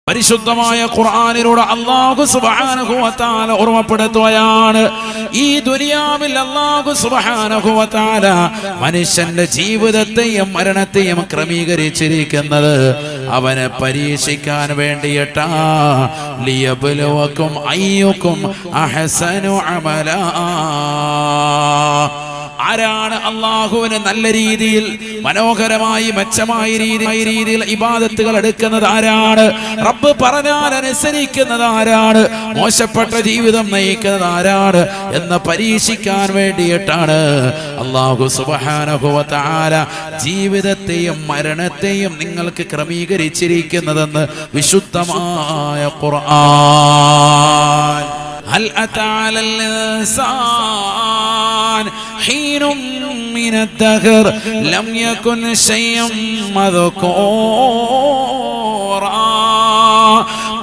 പരിശുദ്ധമായ ഖുർആനിലൂടെ അല്ലാഹു സുബ്ഹാനഹു വ തആല ഓർമ്മപ്പെടുത്തുകയാണ്. ഈ ദുനിയാവിൽ അല്ലാഹു സുബ്ഹാനഹു വ തആല മനുഷ്യന്റെ ജീവിതത്തെയും മരണത്തെയും ക്രമീകരിച്ചിരിക്കുന്നത് അവനെ പരീക്ഷിക്കാൻ വേണ്ടിയിട്ടാ. ലിയബ്ലുവക്കും അയ്യുക്കും അഹ്സനു അമലാ. ആരാണ് അള്ളാഹുവിന് നല്ല രീതിയിൽ മനോഹരമായി മെച്ചമായ രീതിയിൽ ഇബാദത്തുകൾ എടുക്കുന്നത്? ആരാണ്? റബ്ബ് പറഞ്ഞാൽ അനുസരിക്കുന്നത് ആരാണ്? മോശപ്പെട്ട ജീവിതം നയിക്കുന്നത് ആരാണ് എന്ന് പരീക്ഷിക്കാൻ വേണ്ടിയിട്ടാണ് അല്ലാഹു സുബ്ഹാനഹു വ തആല ജീവിതത്തെയും മരണത്തെയും നിങ്ങൾക്ക് ക്രമീകരിച്ചിരിക്കുന്നതെന്ന് വിശുദ്ധമായ ഖുർആൻ. ഹൽ അതാ അലൽ ഇൻസാൻ ഹീനും മിനദ്ദഹർ ലം യകുൻ ശൈഅൻ മദ്കൂറാ.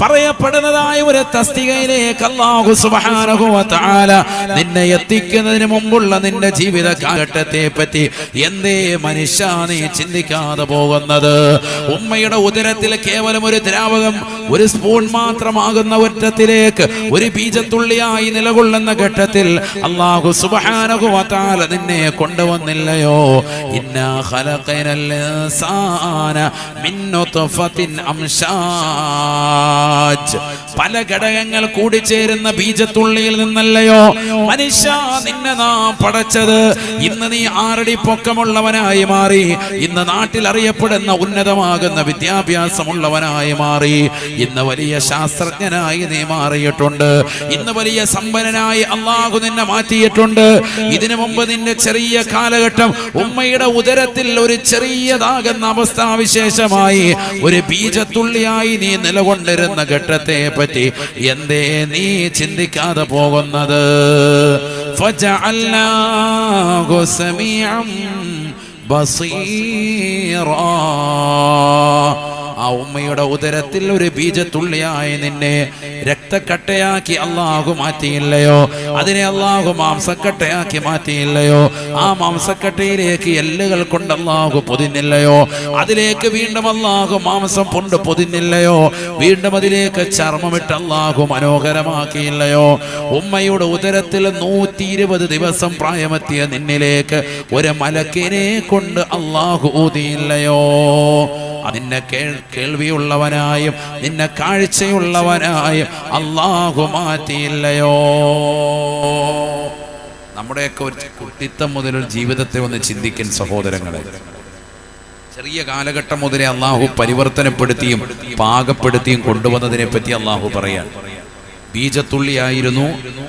പറയപ്പെടുന്നതായ ഒരു തസ്തികയിലേക്ക് അല്ലാഹു സുബ്ഹാനഹു വ തആല നിന്നെ എത്തിക്കുന്നതിന് മുമ്പുള്ള നിന്റെ ജീവിത കാലഘട്ടത്തെ പറ്റി എന്തേ മനുഷ്യ നീ ചിന്തിക്കാതെ പോകുന്നത്? ഉമ്മയുടെ ഉദരത്തിൽ കേവലം ഒരു ദ്രാവകം, ഒരു സ്പൂൺ മാത്രമാകുന്ന ഒറ്റത്തിലേക്ക് ഒരു ബീജത്തുള്ളിയായി നിലകൊള്ളുന്ന ഘട്ടത്തിൽ അല്ലാഹു സുബ്ഹാനഹു വ തആല നിന്നെ കൊണ്ടുവന്നില്ലയോ? ഇന്നാ ഖലഖനൽ ഇൻസാന മിൻ നുത്ഫത്തിൻ അംശാജ്. പല ഘടകങ്ങൾ കൂടിച്ചേരുന്ന ബീജത്തുള്ളിയിൽ നിന്നല്ലയോ മനുഷ്യ നിന്നെ നാം പടച്ചത്? ഇന്ന് നീ 6 അടി പൊക്കമുള്ളവനായി മാറി. ഇന്ന് നാട്ടിൽ അറിയപ്പെടുന്ന ഉന്നതമാകുന്ന വിദ്യാഭ്യാസമുള്ളവനായി മാറി. ഇന്ന് വലിയ ശാസ്ത്രജ്ഞനായി നീ മാറിയിട്ടുണ്ട്. ഇന്ന് വലിയ സമ്പന്നനായി അല്ലാഹു നിന്നെ മാറ്റിയിട്ടുണ്ട്. ഇതിനു മുമ്പ് നിന്റെ ചെറിയ കാലഘട്ടം ഉമ്മയുടെ ഉദരത്തിൽ ഒരു ചെറിയതാകുന്ന അവസ്ഥാവിശേഷമായി ഒരു ബീജത്തുള്ളിയായി നീ നിലകൊണ്ടിരുന്ന ഘട്ടത്തെ പറ്റി എന്തേ നീ ചിന്തിക്കാതെ പോകുന്നത്? ഫജഅൽനാഹു സമീഅൻ ബസീറാ. ആ ഉമ്മയുടെ ഉദരത്തിൽ ഒരു ബീജത്തുള്ളിയായി നിന്നെ രക്തക്കട്ടയാക്കി അല്ലാഹു മാറ്റിയില്ലയോ? അതിനെ അല്ലാഹു മാംസക്കട്ടയാക്കി മാറ്റിയില്ലയോ? ആ മാംസക്കട്ടയിലേക്ക് എല്ലുകൾ കൊണ്ട് അല്ലാഹു പൊതിഞ്ഞില്ലയോ? അതിലേക്ക് വീണ്ടും അല്ലാഹു മാംസം കൊണ്ട് പൊതിഞ്ഞില്ലയോ? വീണ്ടും അതിലേക്ക് ചർമ്മമിട്ട് അല്ലാഹു മനോഹരമാക്കിയില്ലയോ? ഉമ്മയുടെ ഉദരത്തിൽ 120 ദിവസം പ്രായമെത്തിയ നിന്നിലേക്ക് ഒരു മലക്കിനെ കൊണ്ട് അല്ലാഹു ഊതിയില്ലയോ? നിന്നെ കേൾവിയുള്ളവനായും നിന്നെ കാഴ്ചയുള്ളവനായും അല്ലാഹു മാറ്റിയില്ലയോ? നമ്മുടെയൊക്കെ ഒരു കുട്ടിത്തം മുതലൊരു ജീവിതത്തെ ഒന്ന് ചിന്തിക്കാൻ സഹോദരങ്ങളെ. ചെറിയ കാലഘട്ടം മുതലേ അല്ലാഹു പരിവർത്തനപ്പെടുത്തിയും പാകപ്പെടുത്തിയും കൊണ്ടുവന്നതിനെ പറ്റി അല്ലാഹു പറയാൻ. ബീജത്തുള്ളിയായിരുന്നു,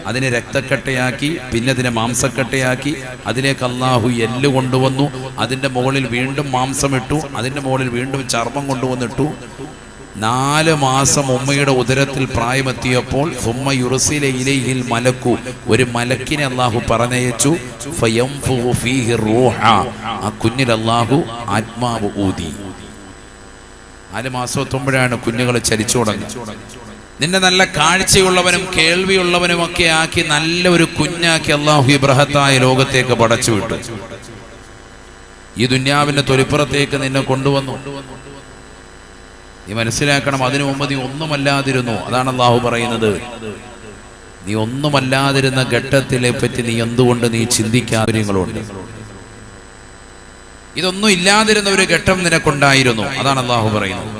അതിനെ രക്തക്കട്ടയാക്കി, പിന്നെ അതിനെ മാംസക്കട്ടയാക്കി, അതിലേക്ക് അല്ലാഹു എല്ല് കൊണ്ടുവന്നു, അതിൻ്റെ മുകളിൽ വീണ്ടും മാംസമിട്ടു, അതിൻ്റെ മുകളിൽ വീണ്ടും ചർമ്മം കൊണ്ടുവന്നിട്ടു. 4 മാസം ഉമ്മയുടെ ഉദരത്തിൽ പ്രായമെത്തിയപ്പോൾ സുമ്മ യുർസില ഇലൈഹിൽ മലക്കു, ഒരു മലക്കിനെ അല്ലാഹു പറഞ്ഞയച്ചു. ഫയംഫുഹു ഫീഹി റൂഹ, ആ കുഞ്ഞിൽ അല്ലാഹു ആത്മാവ് ഊതി. 4 മാസം എത്തുമ്പോഴാണ് കുഞ്ഞുങ്ങൾ ചലിച്ചു തുടങ്ങി. നിന്നെ നല്ല കാഴ്ചയുള്ളവനും കേൾവിയുള്ളവനും ഒക്കെ ആക്കി നല്ല ഒരു കുഞ്ഞാക്കി അല്ലാഹു ഈ ബൃഹത്തായ ലോകത്തേക്ക് പടച്ചു വിട്ടു. ഈ ദുന്യാവിന്റെ തൊലിപ്പുറത്തേക്ക് നിന്നെ കൊണ്ടുവന്നു. നീ മനസ്സിലാക്കണം, അതിനു മുമ്പ് നീ ഒന്നുമല്ലാതിരുന്നു. അതാണ് അല്ലാഹു പറയുന്നത്. നീ ഒന്നുമല്ലാതിരുന്ന ഘട്ടത്തിലെ പറ്റി നീ എന്തുകൊണ്ട് നീ ചിന്തിക്കാര്യങ്ങളുണ്ട്? ഇതൊന്നും ഇല്ലാതിരുന്ന ഒരു ഘട്ടം നിനക്കുണ്ടായിരുന്നു. അതാണ് അല്ലാഹു പറയുന്നത്.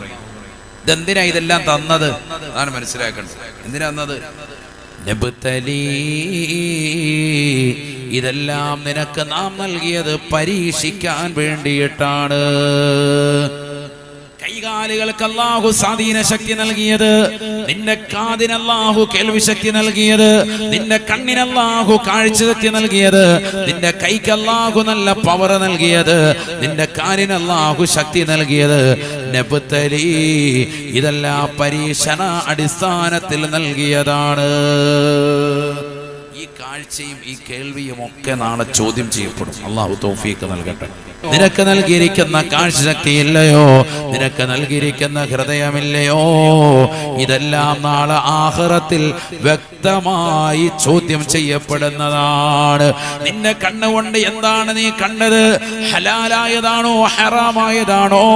ഇതെന്തിനാ ഇതെല്ലാം തന്നത്? അതാണ് മനസ്സിലാക്കേണ്ടത്. എന്തിനാ തന്നത്? നബ്തലീ, ഇതെല്ലാം നിനക്ക് നാം നൽകിയത് പരീക്ഷിക്കാൻ വേണ്ടിയിട്ടാണ്. കൈകാലുകൾക്ക് അല്ലാഹു സ്വാധീന ശക്തി നൽകിയത്, നിന്റെ കാതിന് അല്ലാഹു കേൾവി ശക്തി നൽകിയത്, നിന്റെ കണ്ണിന് അല്ലാഹു കാഴ്ച ശക്തി നൽകിയത്, നിന്റെ കൈക്ക് അല്ലാഹു നല്ല പവർ നൽകിയത്, നിന്റെ കാലിന് അല്ലാഹു ശക്തി നൽകിയത്. നബ്തലീ, ഇതെല്ലാം പരീക്ഷണ അടിസ്ഥാനത്തിൽ നൽകിയതാണ്. ഈ കാഴ്ചയും ഈ കേൾവിയും ഒക്കെ നാളെ ചോദ്യം ചെയ്യപ്പെടും. അള്ളാഹു തൗഫീഖ് നൽകട്ടെ. നിനക്ക് നൽകിയിരിക്കുന്ന കാഴ്ചശക്തിയില്ലയോ, നിനക്ക് നൽകിയിരിക്കുന്ന ഹൃദയമില്ലയോ, ഇതെല്ലാം നാളെ ആഖിറത്തിൽ വ്യക്തമായി ചോദ്യം ചെയ്യപ്പെടുന്നതാണ്. നിന്റെ കണ്ണുകൊണ്ട് എന്താണ് നീ കണ്ടത്? ഹലാലായതാണോ ഹറാമായതാണോ?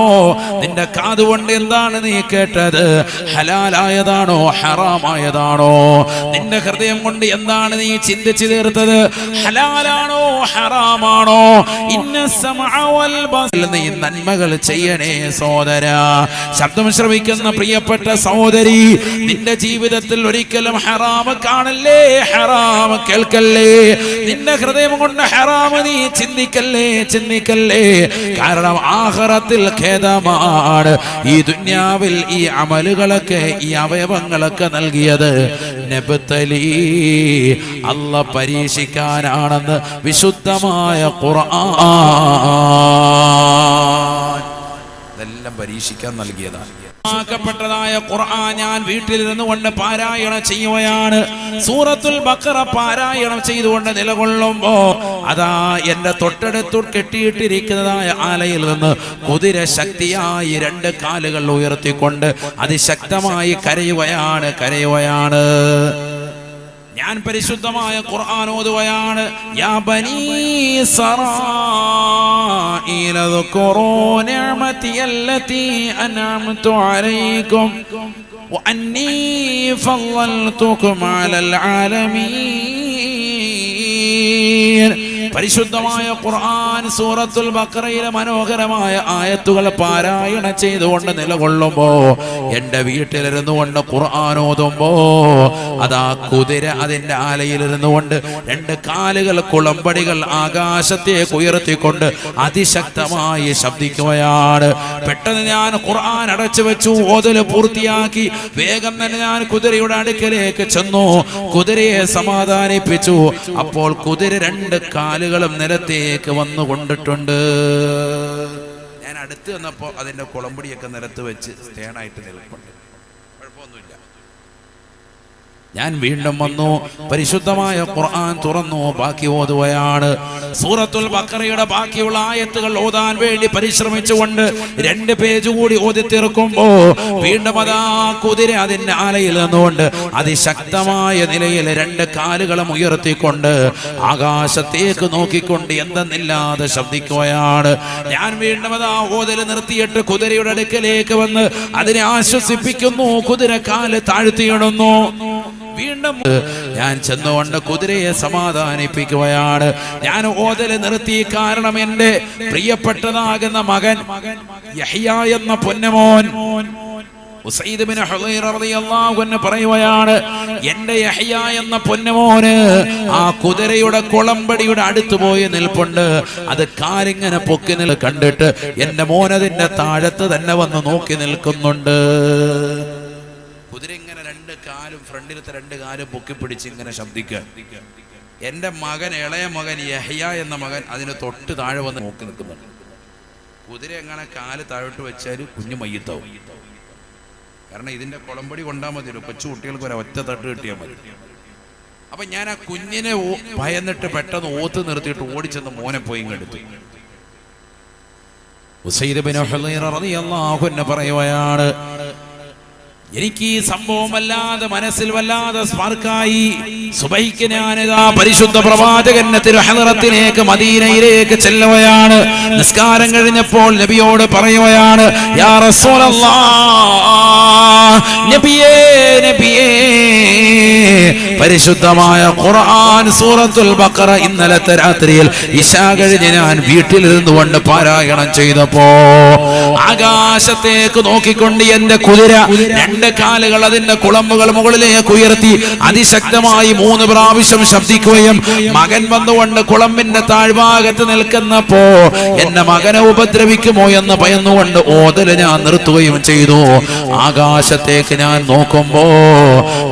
നിന്റെ കാതുകൊണ്ട് എന്താണ് നീ കേട്ടത്? ഹലാലായതാണോ ഹറാമായതാണോ? നിന്റെ ഹൃദയം കൊണ്ട് എന്താണ് നീ ചിന്തിച്ചു തീർത്തത്? ഹലാലാണോ ഹറാമാണോ? നീ നന്മകൾ ചെയ്യണേ സഹോദര. ശബ്ദം ശ്രവിക്കുന്ന പ്രിയപ്പെട്ട സഹോദരി, നിന്റെ ജീവിതത്തിൽ ഒരിക്കലും ഹറാം കാണല്ലേ, ഹറാം കേൾക്കല്ലേ. നിന്റെ ഹൃദയം കൊണ്ട് ഹറാം നീ ചിന്തിക്കല്ലേ. കാരണം ആഖിറത്തിൽ ഖേദമാണ്. ഈ ദുനിയാവിൽ ഈ അമലുകളൊക്കെ, ഈ അവയവങ്ങളൊക്കെ നൽകിയത് നബ്തലി, അല്ലാഹ് പരീക്ഷിക്കാനാണെന്ന് വിശുദ്ധമായ ഖുർആൻ ഇതെല്ലാം പരീക്ഷിക്കാൻ നൽകിയതാണ്. ായ ഖുർആൻ ഞാൻ വീട്ടിലിരുന്നു കൊണ്ട് പാരായണം ചെയ്യുകയാണ്. സൂറത്തുൽ ബഖറ പാരായണം ചെയ്തുകൊണ്ട് നിലകൊള്ളുമ്പോ അതാ എന്റെ തൊട്ടടുത്ത് കെട്ടിയിട്ടിരിക്കുന്നതായ ആലയിൽ നിന്ന് കുതിര ശക്തിയായി 2 കാലുകൾ ഉയർത്തിക്കൊണ്ട് അതിശക്തമായി കരയുകയാണ്. ഞാൻ പരിശുദ്ധമായ ഖുർആൻ ഓതുകയാണ്. യാ ബനീ ഇസ്രായീല ദുഖറൂ നിഅമതി അല്ലതി അൻഅംതു അലൈക്കും വഅന്നീ ഫളൽതുകും അലൽ ആലമീൻ. പരിശുദ്ധമായ ഖുർആൻ സൂറത്തുൽ ബഖറയിലെ മനോഹരമായ ആയത്തുകൾ പാരായണം ചെയ്തുകൊണ്ട് നിലകൊള്ളുമ്പോ, എന്റെ വീട്ടിലിരുന്നു കൊണ്ട് ഖുർആൻ ഓതുമ്പോ അതാ കുതിര അതിന്റെ ആലയിലിരുന്നു കൊണ്ട് 2 കാലുകൾ കുളമ്പടികൾ ആകാശത്തേക്ക് ഉയർത്തിക്കൊണ്ട് അതിശക്തമായി ശബ്ദിക്കുകയാണ്. പെട്ടെന്ന് ഞാൻ ഖുർആൻ അടച്ചു വെച്ചു, ഓതല് പൂർത്തിയാക്കി വേഗം തന്നെ ഞാൻ കുതിരയുടെ അടുക്കലേക്ക് ചെന്നു, കുതിരയെ സമാധാനിപ്പിച്ചു. അപ്പോൾ കുതിര 2 കാലുകളും നിലത്തേക്ക് വന്നുകൊണ്ടിട്ടുണ്ട്. ഞാൻ അടുത്ത് വന്നപ്പോ അതിന്റെ കുളമ്പടിയൊക്കെ നിലത്ത് വെച്ച് സ്റ്റേണായിട്ട് നിൽപ്പുണ്ട്, കുഴപ്പമൊന്നുമില്ല. ഞാൻ വീണ്ടും വന്നു, പരിശുദ്ധമായ ഖുർആൻ തുറന്നു, ബാക്കി ഓതുകയാണ്. സൂറത്തുൽ ബഖറയുടെ ബാക്കിയുള്ള ആയത്തുകൾ ഓതാൻ വേണ്ടി പരിശ്രമിച്ചുകൊണ്ട് 2 പേജ് കൂടി ഓതി തീർക്കുമ്പോ വീണ്ടും അതാ കുതിര അതിന്റെ ആലയിൽ നിന്നുകൊണ്ട് അതിശക്തമായ നിലയിൽ 2 കാലുകളും ഉയർത്തിക്കൊണ്ട് ആകാശത്തേക്ക് നോക്കിക്കൊണ്ട് എന്തെന്നില്ലാതെ ശബ്ദിക്കുകയാണ്. ഞാൻ വീണ്ടും അതാ ഓതൽ നിർത്തിയിട്ട് കുതിരയുടെ അടുക്കലേക്ക് വന്ന് അതിനെ ആശ്വസിപ്പിക്കുന്നു. കുതിര കാല് താഴ്ത്തിയിടുന്നു. വീണ്ടും ഞാൻ ചെന്നുകൊണ്ട് കുതിരയെ സമാധാനിപ്പിക്കുകയാണ്. ഞാൻ ഓതല് നിർത്തി. കാരണം എന്റെ പ്രിയപ്പെട്ടതാകുന്ന മകൻ യഹ്യ എന്ന പൊന്നമോൻ ഉസൈദ് ബിൻ ഹുദൈറ റളിയല്ലാഹു അൻഹു പറയുകയാണ്, എന്റെ യഹ്യ എന്ന പൊന്നമോന് ആ കുതിരയുടെ കുളമ്പടിയുടെ അടുത്ത് പോയി നിൽപ്പുണ്ട്. അത് കാലിങ്ങനെ പൊക്കി കണ്ടിട്ട് എന്റെ മോനതിന്റെ താഴത്ത് തന്നെ വന്ന് നോക്കി നിൽക്കുന്നുണ്ട്. കുതിര ഇങ്ങനെ 2 കാലും ഫ്രണ്ടിലത്തെ 2 കാലും പൊക്കി പിടിച്ച് ഇങ്ങനെ ശബ്ദിക്കുക. എന്റെ മകൻ, ഇളയ മകൻ യഹ്യ എന്ന മകൻ അതിന് തൊട്ട് താഴെ വന്ന് നോക്കി നിൽക്കുന്നുണ്ട്. കുതിര എങ്ങനെ കാല് താഴോട്ട് വെച്ചാൽ കുഞ്ഞു മയ്യത്താവും. കാരണം ഇതിന്റെ കുളമ്പടി കൊണ്ടാൽ മതി, കൊച്ചു കുട്ടികൾക്ക് ഒരു ഒറ്റ തട്ട് കിട്ടിയാൽ മതി. അപ്പൊ ഞാൻ ആ കുഞ്ഞിനെ ഭയന്നിട്ട് പെട്ടെന്ന് ഓത്ത് നിർത്തിയിട്ട് ഓടിച്ചെന്ന് മോനെ പോയി ഇങ്ങെടുത്തു. ഉസൈദ് ബിൻ ഹുദൈറ റളിയല്ലാഹു അൻഹു പറയുകയാണ്, എനിക്ക് ഈ സംഭവം വല്ലാതെ മനസ്സിൽ വല്ലാതെ സ്പാർക്കായി. സുബഹിക്ക് ഞാനിതാ പരിശുദ്ധ പ്രവാചകന്റെ തിരുഹളറത്തിലേക്ക് മദീനയിലേക്ക് ചെല്ലുകയാണ്. നിസ്കാരം കഴിഞ്ഞപ്പോൾ നബിയോട് പറയുകയാണ്, യാ റസൂലല്ലാഹ്, നബിയേ നബിയേ, പരിശുദ്ധമായ ഖുർആൻ സൂറത്തുൽ ബഖറ ഇന്നലത്തെ രാത്രിയിൽ ഇശാ കഴിഞ്ഞ് ഞാൻ വീട്ടിലിരുന്നു കൊണ്ട് പാരായണം ചെയ്തപ്പോ ആകാശത്തേക്ക് നോക്കിക്കൊണ്ട് എന്റെ കുതിര 2 കാലുകൾ അതിന്റെ കുളമ്പുകൾ മുകളിലേക്ക് ഉയർത്തി അതിശക്തമായി 3 പ്രാവശ്യം ശബ്ദിക്കുകയും മകൻ വന്നുകൊണ്ട് കുളമ്പിന്റെ താഴ്ഭാഗത്ത് നിൽക്കുന്നപ്പോ എന്റെ മകനെ ഉപദ്രവിക്കുമോ എന്ന് ഭയന്നുകൊണ്ട് ഓതല് ഞാൻ നിർത്തുകയും ചെയ്തു. ആകാശത്തേക്ക് ഞാൻ നോക്കുമ്പോ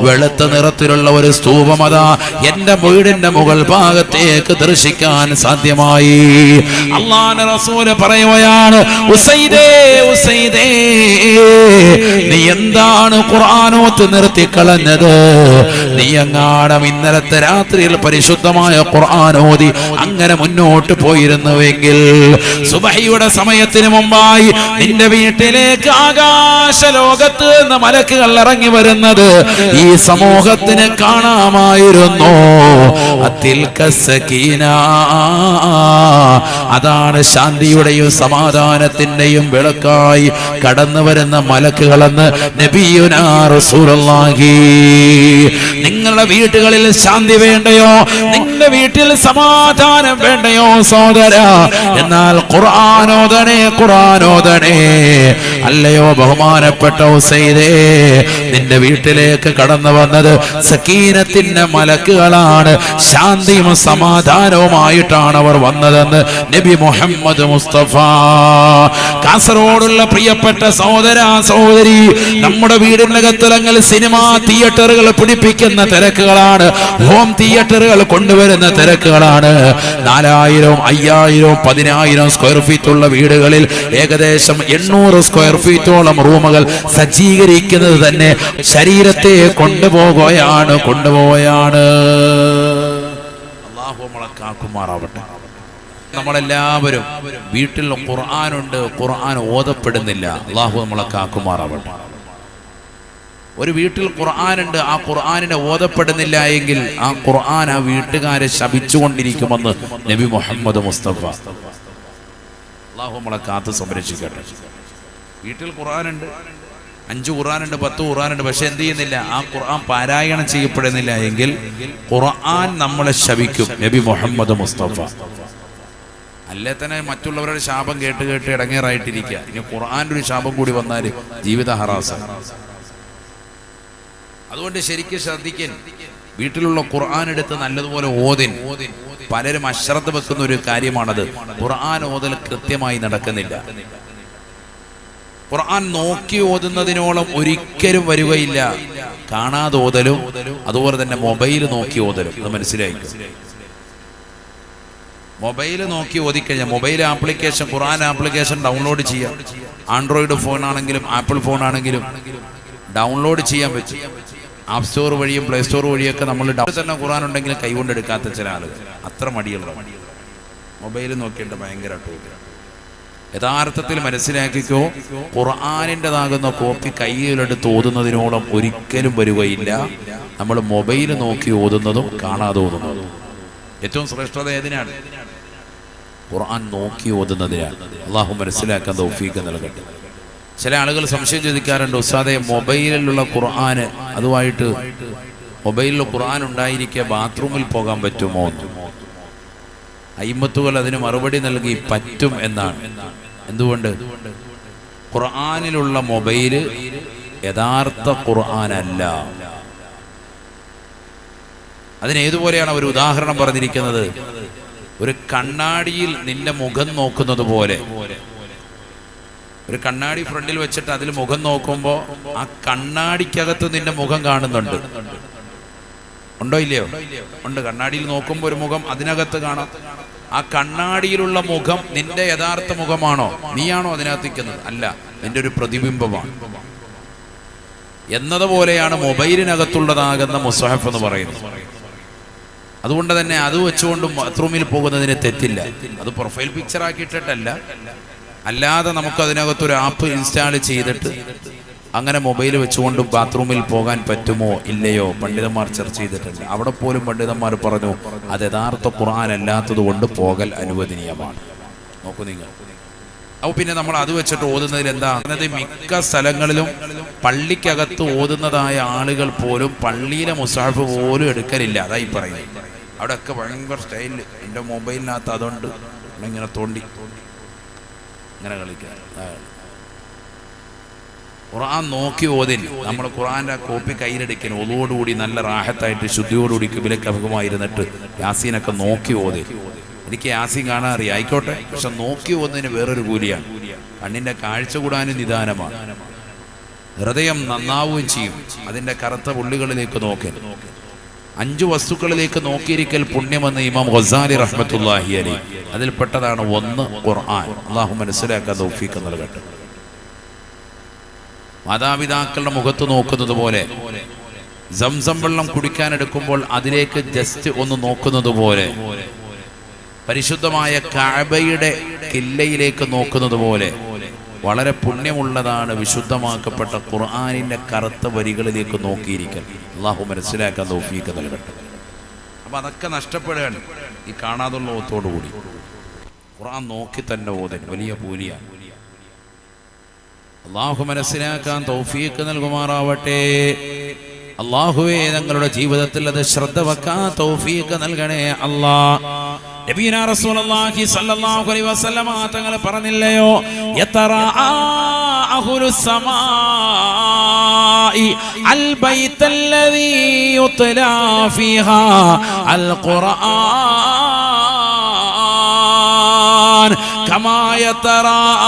വെളുത്ത നിറത്തിലുള്ള ഒരു സ്തൂപം അതാ എന്റെ വീടിന്റെ മുകൾ ഭാഗത്തേക്ക് ദർശിക്കാൻ സാധ്യമായി. അല്ലാഹുവിന്റെ റസൂൽ പറയുകയാണ്, ഉസൈദേ ഉസൈദേ, നീ എന്താ എന്താണ് ഖുർആനോത്ത് നിർത്തിക്കളഞ്ഞത്? നീ അങ്ങാടം ഇന്നലത്തെ രാത്രിയിൽ പരിശുദ്ധമായ ഖുർആനോതി അങ്ങനെ മുന്നോട്ട് പോയിരുന്നുവെങ്കിൽ സുബഹിയുടെ സമയത്തിന് മുമ്പായി നിന്റെ വീട്ടിലേക്ക് ആകാശ ലോകത്ത് നിന്ന് മലക്കുകൾ ഇറങ്ങി വരുന്നത് ഈ സമൂഹത്തിന് കാണാമായിരുന്നു. അതാണ് ശാന്തിയുടെയും സമാധാനത്തിന്റെയും വിളക്കായി കടന്നു വരുന്ന മലക്കുകളെന്ന് നബിയുനാ റസൂലുള്ളാഹി. നിങ്ങളുടെ വീടുകളിൽ ശാന്തി വേണ്ടയോ? നിങ്ങളുടെ വീട്ടിൽ സമാധാനം വേണ്ടയോ സഹോദര? എന്നാൽ ഖുർആനോദനെ, ഖുർആനോദനെ. അല്ലയോ ബഹുമാനപ്പെട്ട ഉസൈദേ, നിന്റെ വീട്ടിലേക്ക് കടന്നു വന്നത് സക്കീനത്തിന്റെ മലക്കുകളാണ്. ശാന്തിയും സമാധാനവുമായിട്ടാണ് അവർ വന്നതെന്ന് നബി മുഹമ്മദ് മുസ്തഫ. കാസർഗോഡുള്ള പ്രിയപ്പെട്ട സഹോദര സഹോദരി, നമ്മുടെ വീടിനകത്തലങ്ങൾ സിനിമാ തിയേറ്ററുകൾ പിടിപ്പിക്കുന്ന തിരക്കുകളാണ്, ഹോം തിയേറ്ററുകൾ കൊണ്ടുവരുന്ന തിരക്കുകളാണ്. 4000, 5000, 10000 സ്ക്വയർ ഫീറ്റ് ഉള്ള വീടുകളിൽ ഏകദേശം 800 സ്ക്വയർ ഫീറ്റോളം റൂമുകൾ സജ്ജീകരിക്കുന്നത് തന്നെ ശരീരത്തെ കൊണ്ടുപോവുകയാണ്. അല്ലാഹു നമ്മളെ കാക്കുമാറാവട്ടെ. നമ്മളെല്ലാവരും വീട്ടിൽ ഖുർആനുണ്ട്, ഖുർആൻ ഓതപ്പെടുന്നില്ല. അല്ലാഹു നമ്മളെ കാക്കുമാറാവട്ടെ. ഒരു വീട്ടിൽ ഖുർആനുണ്ട്, ആ ഖുർആനിനെ ഓതപ്പെടുന്നില്ല എങ്കിൽ ആ ഖുർആൻ ആ വീട്ടുകാരെ ശപിച്ചുകൊണ്ടിരിക്കുമെന്ന് നബി മുഹമ്മദ് മുസ്തഫ. അല്ലാഹു നമ്മളെ കാത്ത് സംരക്ഷിക്കട്ടെ. വീട്ടിൽ ഖുർആനുണ്ട്, 5 ഖുർആനുണ്ട്, 10 ഖുർആനുണ്ട്, പക്ഷെ എന്ത് ചെയ്യുന്നില്ല? ആ ഖുർആൻ പാരായണം ചെയ്യപ്പെടുന്നില്ല എങ്കിൽ ഖുർആൻ നമ്മളെ ശപിക്കും നബി മുഹമ്മദ് മുസ്തഫ. അല്ലേ തന്നെ മറ്റുള്ളവരുടെ ശാപം കേട്ട് കേട്ട് ഇടങ്ങേറായിട്ടിരിക്കുക. ഇനി ഖുർആന്റെ ഒരു ശാപം കൂടി വന്നാൽ ജീവിത ഹറാസാണ്. അതുകൊണ്ട് ശരിക്കും ശ്രദ്ധിക്കാൻ. വീട്ടിലുള്ള ഖുർആൻ എടുത്ത് നല്ലതുപോലെ ഓതിൻ. പലരും അശ്രദ്ധ വെക്കുന്ന ഒരു കാര്യമാണത്. ഖുർആൻ ഓതൽ കൃത്യമായി നടക്കുന്നില്ല. ഖുർആൻ നോക്കി ഓതുന്നതിനോളം ഒരിക്കലും വരികയില്ല കാണാതെ ഓതലും, അതുപോലെ തന്നെ മൊബൈൽ നോക്കി ഓതലും. അത് മനസ്സിലായിരിക്കും. മൊബൈൽ നോക്കി ഓതിക്കഴിഞ്ഞാൽ മൊബൈൽ ആപ്ലിക്കേഷൻ, ഖുർആൻ ആപ്ലിക്കേഷൻ ഡൗൺലോഡ് ചെയ്യാം. ആൻഡ്രോയിഡ് ഫോൺ ആണെങ്കിലും ആപ്പിൾ ഫോൺ ആണെങ്കിലും ഡൗൺലോഡ് ചെയ്യാൻ പറ്റും. ആപ്പ് സ്റ്റോർ വഴിയും പ്ലേ സ്റ്റോർ വഴിയൊക്കെ നമ്മൾ തന്നെ ഖുർആൻ ഉണ്ടെങ്കിൽ കൈകൊണ്ടെടുക്കാത്ത ചില ആളുകൾ അത്ര മടിയുള്ള മൊബൈൽ നോക്കിയിട്ട് ഭയങ്കര ടൂർ. യഥാർത്ഥത്തിൽ മനസ്സിലാക്കിക്കോ, ഖുർആനിൻ്റെതാകുന്ന കോപ്പി കയ്യിലെടുത്ത് ഓതുന്നതിനോളം ഒരിക്കലും വരികയില്ല നമ്മൾ മൊബൈൽ നോക്കി ഓതുന്നതും കാണാതെ ഓതുന്നതും. ഏറ്റവും ശ്രേഷ്ഠത ഏതിനാണ്? ഖുർആൻ നോക്കി ഓതുന്നതിനാണ്. അള്ളാഹു മനസ്സിലാക്കാൻ തൗഫീഖ് നൽകട്ടെ. ചില ആളുകൾ സംശയം ചോദിക്കാറുണ്ട്, ഉസ്താദേ മൊബൈലിലുള്ള ഖുർആന് അതുമായിട്ട് മൊബൈലിൽ ഖുർആൻ ഉണ്ടായിരിക്കെ ബാത്റൂമിൽ പോകാൻ പറ്റുമോ? അയിമത്തുകൾ അതിന് മറുപടി നൽകി പറ്റും എന്നാണ്. എന്തുകൊണ്ട്? ഖുർആനിലുള്ള മൊബൈല് യഥാർത്ഥ ഖുർആനല്ല. അതിനേതുപോലെയാണ് ഒരു ഉദാഹരണം പറഞ്ഞിരിക്കുന്നത്? ഒരു കണ്ണാടിയിൽ നിന്റെ മുഖം നോക്കുന്നത് പോലെ. ഒരു കണ്ണാടി ഫ്രണ്ടിൽ വെച്ചിട്ട് അതിൽ മുഖം നോക്കുമ്പോൾ ആ കണ്ണാടിക്കകത്ത് നിന്റെ മുഖം കാണുന്നുണ്ട്. ഉണ്ടോ ഇല്ലയോ? ഉണ്ട്. കണ്ണാടിയിൽ നോക്കുമ്പോൾ ഒരു മുഖം അതിനകത്ത് കാണാം. ആ കണ്ണാടിയിലുള്ള മുഖം നിന്റെ യഥാർത്ഥ മുഖമാണോ? നീയാണോ അതിനകത്ത് നിൽക്കുന്നത്? അല്ല, നിന്റെ ഒരു പ്രതിബിംബമാണ് എന്നതുപോലെയാണ് മൊബൈലിനകത്തുള്ളതാകുന്ന മുസ്ഹഫ് എന്ന് പറയുന്നത്. അതുകൊണ്ട് തന്നെ അത് വെച്ചുകൊണ്ട് ബാത്റൂമിൽ പോകുന്നതിന് തെറ്റില്ല. അത് പ്രൊഫൈൽ പിക്ചർ ആക്കിയിട്ടല്ല, അല്ലാതെ നമുക്ക് അതിനകത്തൊരു ആപ്പ് ഇൻസ്റ്റാൾ ചെയ്തിട്ട് അങ്ങനെ മൊബൈൽ വെച്ചുകൊണ്ട് ബാത്റൂമിൽ പോകാൻ പറ്റുമോ ഇല്ലയോ പണ്ഡിതന്മാർ ചർച്ച ചെയ്തിട്ടുണ്ട്. അവിടെ പോലും പണ്ഡിതന്മാർ പറഞ്ഞു അത് യഥാർത്ഥ ഖുർആൻ അല്ലാത്തത് കൊണ്ട് പോകൽ അനുവദനീയമാണ്. നോക്കൂ നിങ്ങൾ. അപ്പോൾ പിന്നെ നമ്മൾ അത് വെച്ചിട്ട് ഓതുന്നതിൽ എന്താ? മിക്ക സ്ഥലങ്ങളിലും പള്ളിക്കകത്ത് ഓതുന്നതായ ആളുകൾ പോലും പള്ളിയിലെ മുസാഫ് പോലും എടുക്കലില്ല. അതായി പറയുന്നത്. അവിടെയൊക്കെ ഭയങ്കര സ്റ്റൈലിൽ എൻ്റെ മൊബൈലിനകത്ത് അതുകൊണ്ട് ഇങ്ങനെ തോണ്ടി ഇങ്ങനെ കളിക്കുക. ഖുർആൻ നോക്കി ഓതിൻ. നമ്മൾ ഖുർആൻ്റെ ആ കോപ്പി കയ്യിലെടുക്കൻ ഒതുവോടുകൂടി നല്ല റാഹത്തായിട്ട് ശുദ്ധിയോടുകൂടി കിബിലക്ക് അഭിമുഖമായിരുന്നിട്ട് യാസീനൊക്കെ നോക്കി ഓതി. എനിക്ക് യാസീൻ കാണാൻ അറിയാം, ആയിക്കോട്ടെ, പക്ഷെ നോക്കി ഓതുന്നതിന് വേറൊരു കൂലിയാണ്. കണ്ണിൻ്റെ കാഴ്ച കൂടാനും നിദാനമാണ്. ഹൃദയം നന്നാവുകയും ചെയ്യും. അതിൻ്റെ കറുത്ത പുള്ളികളിലേക്ക് നോക്കൻ. 5 വസ്തുക്കളിലേക്ക് നോക്കിയിരിക്കൽ പുണ്യമെന്ന് ഇമാം ഗസാലി റഹ്മത്തുള്ളാഹി അലൈഹി. അതിൽപ്പെട്ടതാണ് 1 ഖുർആൻ. അല്ലാഹു മനസ്സിലാക്കാൻ തൗഫീഖ് നൽകട്ടെ. മാതാപിതാക്കളുടെ മുഖത്ത് നോക്കുന്നത് പോലെ, സംസം വെള്ളം കുടിക്കാൻ എടുക്കുമ്പോൾ അതിലേക്ക് ജസ്റ്റ് ഒന്ന് നോക്കുന്നത് പോലെ, പരിശുദ്ധമായ കഅബയുടെ കില്ലയിലേക്ക് നോക്കുന്നത് പോലെ വളരെ പുണ്യമുള്ളതാണ് വിശുദ്ധമാക്കപ്പെട്ട ഖുർആനിന്റെ കറുത്ത വരികളിലേക്ക് നോക്കിയിരിക്കൽ. അള്ളാഹു മനസ്സിലാക്കാൻ തൗഫീഖ് നൽകട്ടെ. അപ്പൊ അതൊക്കെ നഷ്ടപ്പെടുകയാണ് ഈ കാണാതുള്ള ഓത്തോടു കൂടി. ഖുർആൻ നോക്കി തന്നെ ഓതൻ വലിയ കൂലിയാണ്. അള്ളാഹു മനസ്സിലാക്കാൻ തൗഫീഖ് നൽകുമാറാവട്ടെ. അള്ളാഹുവേ ഞങ്ങളുടെ ജീവിതത്തിൽ അത് ശ്രദ്ധ വെക്കാൻ തൗഫീഖ് നൽകണേ അല്ലാഹ്. നബിയുനാ റസൂലുള്ളാഹി സ്വല്ലല്ലാഹു അലൈഹി വസല്ലമ തങ്ങൾ പറഞ്ഞില്ലയോ, യതറാഅ അഹ്ലുസ് സമാഇ അൽ ബൈത്തല്ലദീ യുത്ലാ ഫീഹാ അൽ ഖുർആൻ കമാ യതറാഅ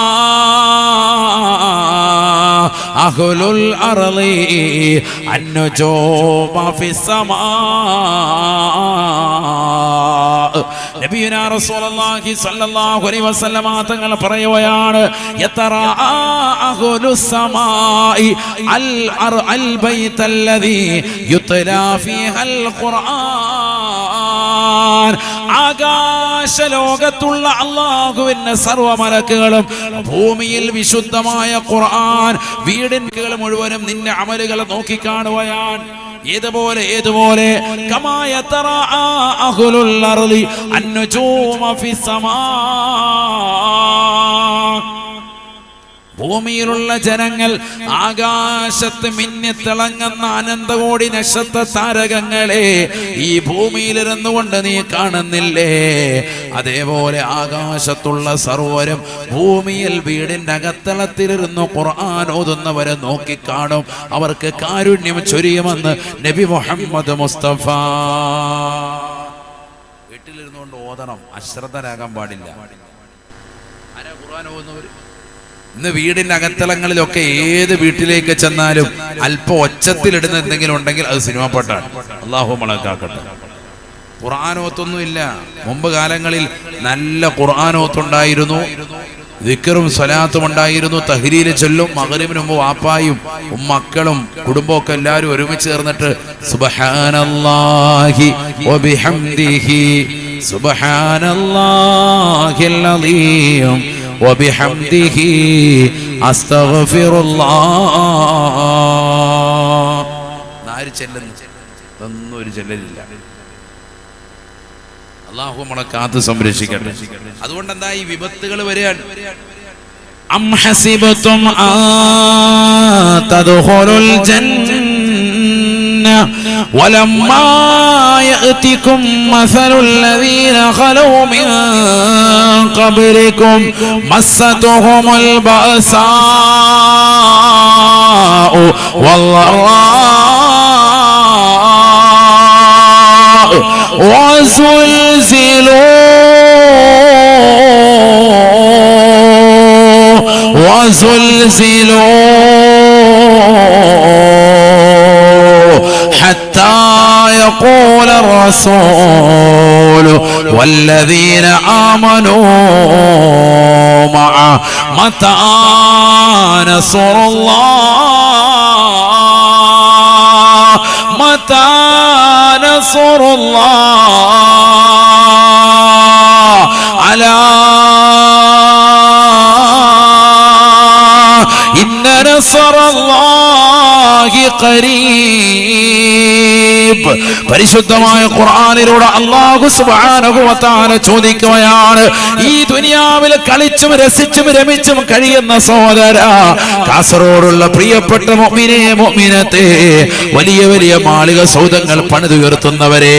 അഹ്ലുൽ അർളി അൻ-നുജൂമ ഫിസ്-സമാ. നബിയുനാ റസൂലുള്ളാഹി സ്വല്ലല്ലാഹു അലൈഹി വസല്ലമ തങ്ങൾ പറയുകയാണ്, യതറാഅ അഹ്ലുസ് സമാഇ അൽ ബൈത്തല്ലദീ യുത്ലാ ഫീഹൽ ഖുർആൻ. ആകാശലോകത്തുള്ള അല്ലാഹുവിന്റെ സർവ്വ മലക്കുകളും ഭൂമിയിൽ വിശുദ്ധമായ ഖുർആൻ വീടിൻകൾ മുഴുവനും നിന്റെ അമലുകൾ നോക്കിക്കാണുകയാണ്. ഏതുപോലെ കമാ യതറാഅ അഹ്ലുൽ അർളി അൻ-നുജൂമ ഫിസ്-സമാ. ഭൂമിയിലുള്ള ജനങ്ങൾ ആകാശത്ത് മിന്നിത്തിളങ്ങുന്ന അനന്തകോടി നക്ഷത്ര താരകങ്ങളെ ഈ ഭൂമിയിലിരുന്നു കൊണ്ട് നീ കാണുന്നില്ലേ? അതേപോലെ ആകാശത്തുള്ള സർവരും ഭൂമിയിൽ വീടിന്റെ അകത്തളത്തിലിരുന്നു ഖുർആൻ ഓതുന്നവരെ നോക്കിക്കാണും. അവർക്ക് കാരുണ്യം ചൊരിയുമെന്ന് നബി മുഹമ്മദ് മുസ്തഫ. വീട്ടിലിരുന്നുകൊണ്ട് ഓതണം, അശ്രദ്ധരാകാൻ പാടില്ല. ആരാ ഖുർആൻ ഓതുന്നവർ? ഇന്ന് വീടിന്റെ അകത്തളങ്ങളിലൊക്കെ ഏത് വീട്ടിലേക്ക് ചെന്നാലും അല്പം ഒച്ചത്തിലിടുന്ന എന്തെങ്കിലും ഉണ്ടെങ്കിൽ അത് സിനിമ പാട്ടാണ്. അല്ലാഹു മലക്കാക്കട്ടെ. ഖുർആനോത്തൊന്നുമില്ല. മുമ്പ് കാലങ്ങളിൽ നല്ല ഖുർആനോത്തുണ്ടായിരുന്നു, ദിക്റും സ്വലാത്തും ഉണ്ടായിരുന്നു. തഹ്ലീൽ ചൊല്ലും. മഗ്രിബിന് മുമ്പ് വാപ്പായും മക്കളും കുടുംബമൊക്കെ എല്ലാവരും ഒരുമിച്ച് ചേർന്നിട്ട് സുബ്ഹാനല്ലാഹി വബിഹംദിഹി സുബ്ഹാനല്ലാഹിൽ അലീം വബിഹംദിഹി അസ്തഗ്ഫിറുല്ലാഹ്. ആര് ചെല്ലുന്നു? ഒന്നും ഒരു ചെല്ലലില്ല. അല്ലാഹു നമ്മളെ കാത്ത് സംരക്ഷിക്കട്ടെ. അതുകൊണ്ട് എന്താ ഈ വിപത്തുകൾ വരികയാണ്? അം ഹസിബതും ആ തദ്ഖുലുൽ ജന്ന വലമ്മാ യഅതികും മസലുൽ ലദീന ഖലൂ മിൻ ഖബ്രികും മസ്സതുഹുമുൽ ബഅസാഉ വല്ലറാഉ وزلزلوا حتى يقول الرسول والذين آمنوا معه متى نصر الله متى نصر الله ألا إن نصر الله قريب. പരിശുദ്ധമായ ഖുർആനിലൂടെ അല്ലാഹു സുബ്ഹാനഹു വ തആല ചോദിക്കുകയാണ്, ഈ ദുനിയാവിൽ കളിച്ചും രസിച്ചും രമിച്ചും കഴിയുന്ന സഹോദര, കാസർഗോഡുള്ള പ്രിയപ്പെട്ട മുഅ്മിനേ മുഅ്മിനത്തേ, വലിയ വലിയ മാളിക സൗധങ്ങൾ പണിതുയർത്തുന്നവരെ,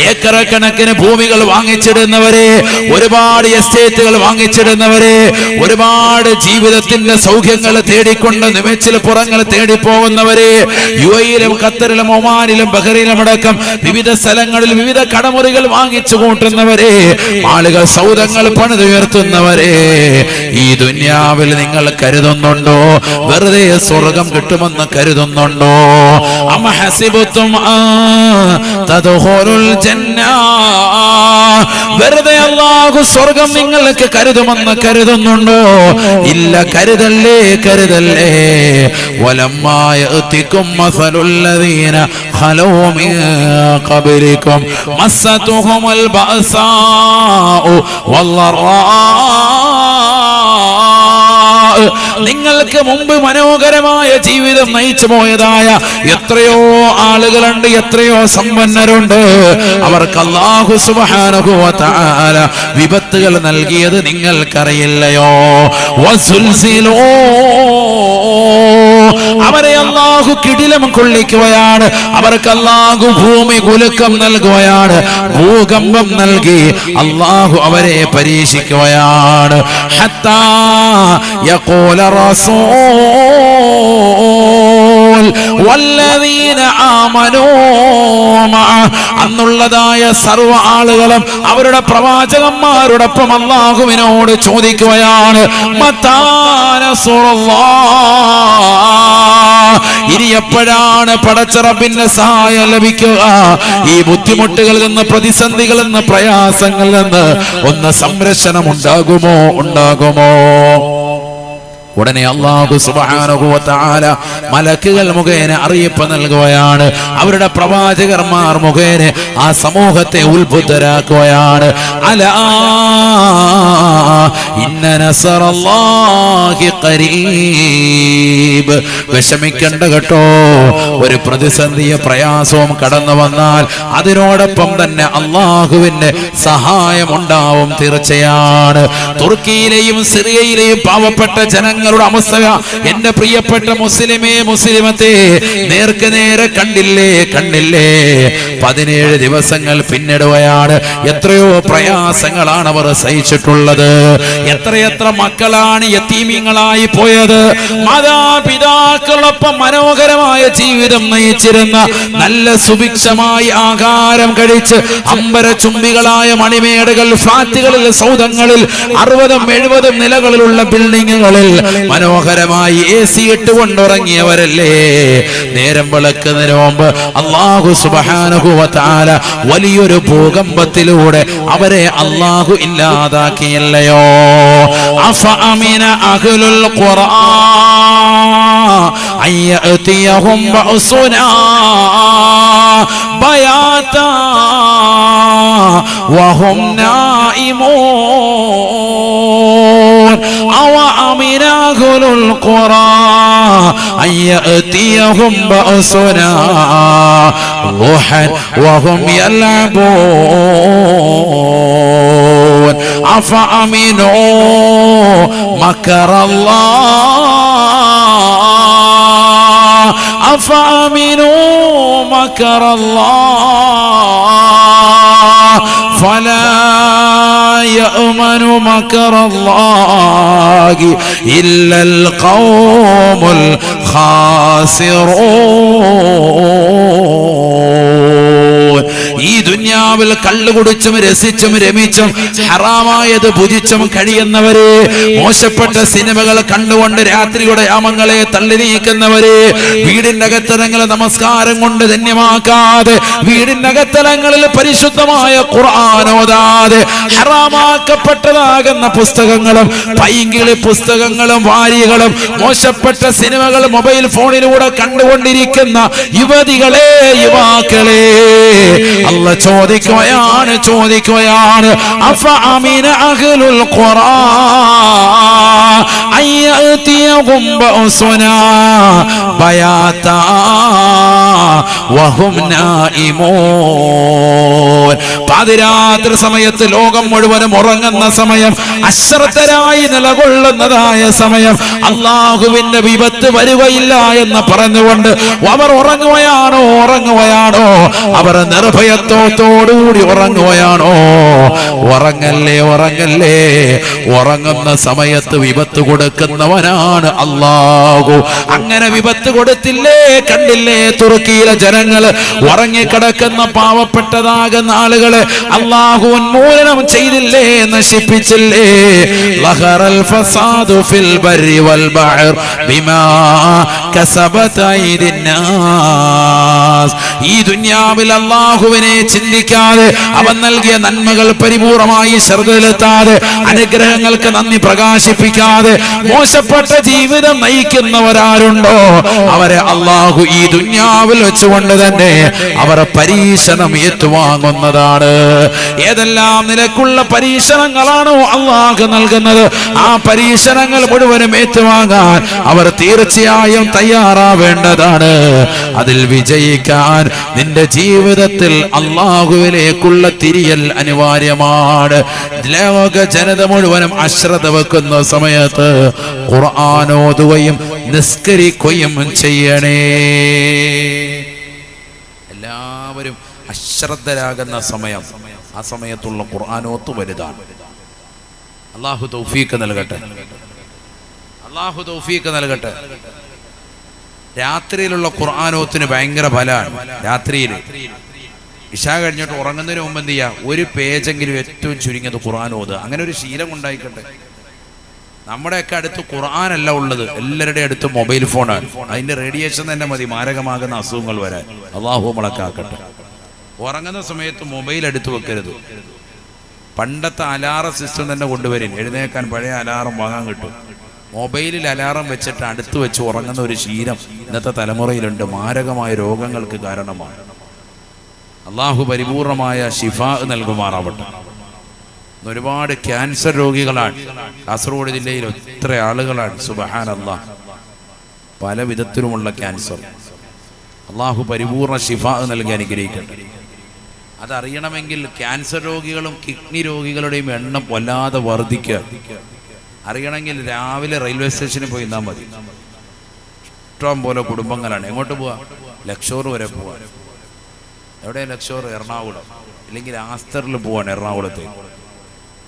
ഏക്കർ കണക്കിന് ഭൂമികൾ വാങ്ങിച്ചിടുന്നവരെ, ഒരുപാട് എസ്റ്റേറ്റുകൾ വാങ്ങിച്ചിടുന്നവരെ, ഒരുപാട് ജീവിതത്തിന്റെ സൗഖ്യങ്ങൾ തേടിക്കൊണ്ട് നിമിച്ചിൽ പുറങ്ങൾ തേടിപ്പോകുന്നവരെ, യുഎഇയിലും ഖത്തറിലും ഒമാനിലും ബഹ്റൈനിലും അടക്കം വിവിധ സ്ഥലങ്ങളിൽ വിവിധ കടമുറികൾ വാങ്ങിച്ചു കൂട്ടുന്നവരെ, ആളുകൾ സൗധങ്ങൾ പണിതുയർത്തുന്നവരെ, ഈ ദുനിയാവിൽ നിങ്ങൾ കരുതുന്നുണ്ടോ വെറുതെ സ്വർഗം കിട്ടുമെന്ന് കരുതുന്നുണ്ടോ? അം ഹസിബതും തദ്ഖുലുൽ ജന്ന, വെറുതെ അല്ലാഹു സ്വർഗം നിങ്ങൾക്ക് കരുതുമെന്ന് കരുതുന്നുണ്ടോ? ഇല്ല, കരുതല്ലേ, കരുതല്ലേ. വലമ്മാ യഅതികും മസലുൽ ലദീന ഖലൂ മിൻ ഖബ്ലികും മസ്സതുഹുൽ ബഅസാഉ വല്ലറാ, നിങ്ങൾക്ക് മുമ്പ് മനോഹരമായ ജീവിതം നയിച്ചു പോയതായ എത്രയോ ആളുകളുണ്ട്, എത്രയോ സമ്പന്നരുണ്ട്. അവർക്ക് അല്ലാഹു സുബ്ഹാനഹു വ തആല വിപത്തുകൾ നൽകിയത് നിങ്ങൾക്കറിയില്ലയോ? വസുൽസിലൂ, അവരെ അല്ലാഹു കിടിലം കൊള്ളിക്കുകയാണ്. അവർക്ക് അല്ലാഹു ഭൂമി കുലുക്കം നൽകുകയാണ്, ഭൂകമ്പം നൽകി അല്ലാഹു അവരെ പരീക്ഷിക്കുകയാണ്. ഹത്താ യഖൂല റസൂൽ വല്ലദീന ആമനൂ മഅ, അന്നുള്ളതായ സർവ്വ ആളുകളും അവരുടെ പ്രവാചകന്മാരോടൊപ്പം അല്ലാഹുവിനോട് ചോദിക്കുകയാണ്, മതാ നസ്റുല്ലാഹ്, ഇനി എപ്പോഴാണ് പടച്ച റബ്ബിന്റെ സഹായം ലഭിക്കുക? ഈ ബുദ്ധിമുട്ടുകളിൽ നിന്ന്, പ്രതിസന്ധികളിൽ നിന്ന്, പ്രയാസങ്ങളിൽ നിന്ന് ഒന്ന് സംരക്ഷണം ഉണ്ടാകുമോ? ഉണ്ടാകുമോ? ഉടനെ അല്ലാഹു സുബ്ഹാനഹു വ തആല മലക്കുകൾ മുഖേന അറിയിപ്പ് നൽകുകയാണ്. അവരുടെ പ്രവാചകന്മാർ മുഖേന ആ സമൂഹത്തെ ഉത്ബുദ്ധരാക്കുകയാണ്. അലാ ഇന്ന നസ്റല്ലാഹി ഖരീബ്, വിഷമിക്കണ്ട കേട്ടോ. ഒരു പ്രതിസന്ധിയും പ്രയാസവും കടന്നു വന്നാൽ അതിനോടൊപ്പം തന്നെ അല്ലാഹുവിന്റെ സഹായം ഉണ്ടാവും, തീർച്ചയാണ്. തുർക്കിയിലെയും സിറിയയിലെയും പാവപ്പെട്ട ജനങ്ങൾ അവസ്ഥ എന്റെ പ്രിയപ്പെട്ട മുസ്ലിമേ, മുസ്ലിമത്തെ, നേർക്ക് നേരെ കണ്ടില്ലേ, കണ്ടില്ലേ? 17 ദിവസങ്ങൾ പിന്നിടുകയാണ്. എത്രയോ പ്രയാസങ്ങളാണ് അവർ സഹിച്ചിട്ടുള്ളത്. എത്രയെത്ര മക്കളാണ് യതീമീങ്ങളായി പോയത്. മാതാപിതാക്കളൊപ്പം മനോഹരമായ ജീവിതം നയിച്ചിരുന്ന, നല്ല സുഭിക്ഷമായി ആഹാരം കഴിച്ച് അമ്പരചുംബികളായ മണിമേടുകൾ, ഫ്ലാറ്റുകളിൽ, സൗധങ്ങളിൽ, 60-70 നിലകളിലുള്ള ബിൽഡിങ്ങുകളിൽ മനോഹരമായി AC ഇട്ടുകൊണ്ടുറങ്ങിയവരല്ലേ? നേരം വെളുക്കുന്നതിന് മുമ്പ് അല്ലാഹു സുബ്ഹാനഹു വ തആല വലിയൊരു ഭൂകമ്പത്തിലൂടെ അവരെ അല്ലാഹു ഇല്ലാതാക്കിയല്ലയോ? അഫഅമിന അഹ്ലുൽ ഖുർആൻ അയഅതിയഹും ബഅസുനാ ബയാതാ വഹും നായിമൂൻ അവ അമിന അഹ്ലുൽ ഖുർആൻ അയഅതിയഹും ബഅസുനാ ളുഹൻ വഹും യൽഅബൂൻ അഫഅമിനൂ മക്കറല്ലാഹ് അഫഅമിനൂ മക്കറല്ലാഹ് ഫലാ يأمن مكر الله إلا القوم الخاسرون. ഈ ദുനിയാവിൽ കള്ളുകുടിച്ചും രസിച്ചും രമിച്ചും ഹറാമായത് ഭുജിച്ചും കഴിയുന്നവരെ, മോശപ്പെട്ട സിനിമകൾ കണ്ടുകൊണ്ട് രാത്രിയുടെ യാമങ്ങളെ തള്ളി നീക്കുന്നവരെ, വീടിന്റെ അകത്തലങ്ങളെ നമസ്കാരം കൊണ്ട് ധന്യമാക്കാതെ, വീടിന്റെ അകത്തലങ്ങളിൽ പരിശുദ്ധമായ ഖുർആൻ ഓതാതെ, ഹറാമാക്കപ്പെട്ടതാകുന്ന പുസ്തകങ്ങളും പൈങ്കിളി പുസ്തകങ്ങളും വാരികളും മോശപ്പെട്ട സിനിമകൾ മൊബൈൽ ഫോണിലൂടെ കണ്ടുകൊണ്ടിരിക്കുന്ന യുവതികളെ, യുവാക്കളെ, അല്ലാഹ് ചോദിക്കുകയാണ്, ചോദിക്കുകയാണ്, അഫഅമിന അഹ്ലുൽ ഖുർആൻ അയഅതിയഹും ബഅസുനാ ബയാതാ വഹും നായിമൂൻ. പാതിരാത്രി സമയത്ത് ലോകം മുഴുവനും ഉറങ്ങുന്ന സമയം, അശ്രദ്ധരായി നിലകൊള്ളുന്നതായ സമയം, അല്ലാഹുവിന്റെ വിപത്ത് വരികയില്ല എന്ന് പറഞ്ഞുകൊണ്ട് അവർ ഉറങ്ങുകയാണോ? ഉറങ്ങുകയാണോ? അവർ നിർഭയത്വത്തോടുകൂടി ഉറങ്ങുകയാണോ? ഉറങ്ങല്ലേ, ഉറങ്ങല്ലേ. ഉറങ്ങുന്ന സമയത്ത് വിപത്ത് കൊടുക്കുന്നവനാണ് അല്ലാഹു. അങ്ങനെ വിപത്ത് കൊടുത്തില്ലേ? കണ്ടില്ലേ തുർക്കിയിലെ ജനങ്ങള്, ഉറങ്ങിക്കിടക്കുന്ന പാവപ്പെട്ടതാകുന്ന ആളുകള് അല്ലാഹു ഉന്മൂലനം ചെയ്തില്ലേ, നശിപ്പിച്ചില്ലേ? ലഹറൽ ഫസാദു ഫിൽ ബർരി വൽ ബഹർ ബിമാ കസബത് ഐദിൻ നാസ്. ഈ ദുനിയാവിൽ അല്ലാഹുവിനെ ചിന്തിക്കാതെ, അവൻ നൽകിയ നന്മകൾ പരിപൂർണമായി ശ്രദ്ധയിലെത്താതെ, അനുഗ്രഹങ്ങൾക്ക് നന്ദി പ്രകാശിപ്പിക്കാതെ മോശപ്പെട്ട ജീവിതം നയിക്കുന്നവരാരുണ്ടോ അവരെ അല്ലാഹു ഈ ദുനിയാവിൽ വെച്ചുകൊണ്ട് തന്നെ അവർ പരീക്ഷണം ഏറ്റുവാങ്ങുന്നതാണ്. ഏതെല്ലാം നിലക്കുള്ള പരീക്ഷണങ്ങളാണോ അല്ലാഹു നൽകുന്നത്, ആ പരീക്ഷണങ്ങൾ മുഴുവനും ഏറ്റുവാങ്ങാൻ അവർ തീർച്ചയായും തയ്യാറാവേണ്ടതാണ്. അതിൽ വിജയിക്കാൻ നിന്റെ ജീവിതത്തിൽ അല്ലാഹുവിലേക്കുള്ള തിരിയൽ അനിവാര്യമാണ്. ലോക ജനത മുഴുവനും അശ്രദ്ധ വെക്കുന്ന സമയത്ത് ഖുർആൻ ഓതുകയും നിസ്കരിക്കുകയും ചെയ്യണേ. എല്ലാവരും അശ്രദ്ധരാകുന്ന സമയം, ആ സമയത്തുള്ള ഖുർആൻ ഓത്ത് വലുതാണ്. അല്ലാഹു തൗഫീഖ് നൽകട്ടെ, അല്ലാഹു തൗഫീഖ് നൽകട്ടെ. രാത്രിയിലുള്ള ഖുർആനോത്തിന് ഭയങ്കര ഫലമാണ്. രാത്രിയിൽ ഇശാ കഴിഞ്ഞിട്ട് ഉറങ്ങുന്നതിന് മുമ്പ് എന്ത് ചെയ്യുക, ഒരു പേജെങ്കിലും ഏറ്റവും ചുരുങ്ങിയത് ഖുർആൻ ഓതുക. അങ്ങനെ ഒരു ശീലം ഉണ്ടായിക്കട്ടെ. നമ്മുടെയൊക്കെ അടുത്ത് ഖുർആനല്ല ഉള്ളത്, എല്ലാവരുടെ അടുത്ത് മൊബൈൽ ഫോണാണ്. അതിന്റെ റേഡിയേഷൻ തന്നെ മതി മാരകമാകുന്ന അസുഖങ്ങൾ വരാൻ. അല്ലാഹു നമ്മളൊക്കെ. ഉറങ്ങുന്ന സമയത്ത് മൊബൈൽ എടുത്തു വെക്കരുത്. പണ്ടത്തെ അലാറം സിസ്റ്റം തന്നെ കൊണ്ടുവരും. എഴുന്നേക്കാൻ പഴയ അലാറം വാങ്ങാൻ കിട്ടും. മൊബൈലിൽ അലാറം വെച്ചിട്ട് അടുത്ത് വെച്ച് ഉറങ്ങുന്ന ഒരു ശീലം ഇന്നത്തെ തലമുറയിലുണ്ട്. മാരകമായ രോഗങ്ങൾക്ക് കാരണമാണ്. അല്ലാഹു പരിപൂർണമായ ശിഫാ നൽകുമാറാവട്ടെ. ഒരുപാട് ക്യാൻസർ രോഗികളാണ് കാസർഗോഡ് ജില്ലയിൽ. എത്ര ആളുകളാണ്, സുബ്ഹാനല്ലാഹ്, പല വിധത്തിലുമുള്ള ക്യാൻസർ. അല്ലാഹു പരിപൂർണ ശിഫാ നൽകി അനുഗ്രഹിക്കട്ടെ. അതറിയണമെങ്കിൽ ക്യാൻസർ രോഗികളും കിഡ്നി രോഗികളുടെയും എണ്ണം വല്ലാതെ വർദ്ധിക്കുക. അറിയണമെങ്കിൽ രാവിലെ റെയിൽവേ സ്റ്റേഷനിൽ പോയി നിന്നാൽ മതി. ഇഷ്ടം പോലെ കുടുംബങ്ങളാണ്. എങ്ങോട്ട് പോവാ? ലക്ഷോർ വരെ പോവാ. എവിടെ ലക്ഷോർ? എറണാകുളം. ഇല്ലെങ്കിൽ ആസ്തറിൽ പോവാണ് എറണാകുളത്തേക്ക്,